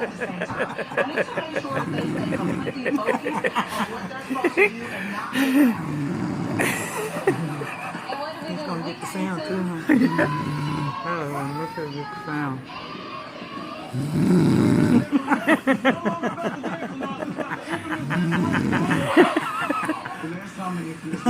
at the same time. I need to make sure that they stay completely focused on what they're supposed to do and not take it out. And what do we He's do? gonna We get the take sound it too, to huh? Oh, look at get the sound. The last time the infamous